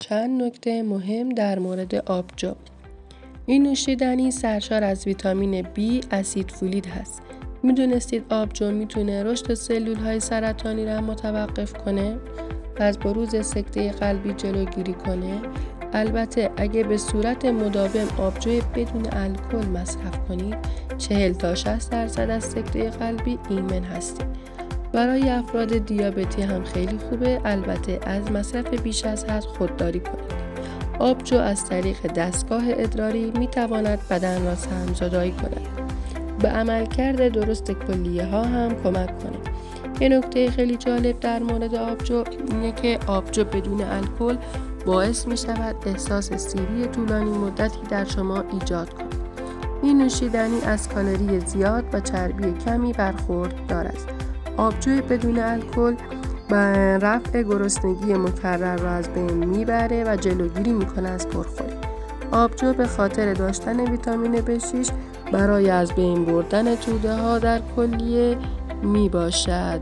چند نکته مهم در مورد آبجو. این نوشیدنی سرشار از ویتامین B، اسید فولیک هست. میدونستید آبجو میتونه رشد سلول‌های سرطانی را متوقف کنه؟ از بروز سکته قلبی جلوگیری کنه؟ البته اگه به صورت مداوم آبجو بدون الکل مصرف کنید 40 تا 60% از سکته قلبی ایمن هستید. برای افراد دیابتی هم خیلی خوبه، البته از مصرف بیش از حد خودداری کنید. آبجو از طریق دستگاه ادراری میتواند بدن را سم‌زدایی کند. به عملکرد درست کلیه ها هم کمک کنه. یه نکته خیلی جالب در مورد آبجو اینه که آبجو بدون الکل باعث می شود احساس سیری طولانی مدتی در شما ایجاد کند. این نوشیدنی از کالری زیاد و چربی کمی برخوردار است. آبجو بدون الکل با رفع گرسنگی مکرر را از بین میبره و جلوگیری میکنه از پرخوری. آبجو به خاطر داشتن ویتامین B6 برای از بین بردن توده ها در کلیه میباشد.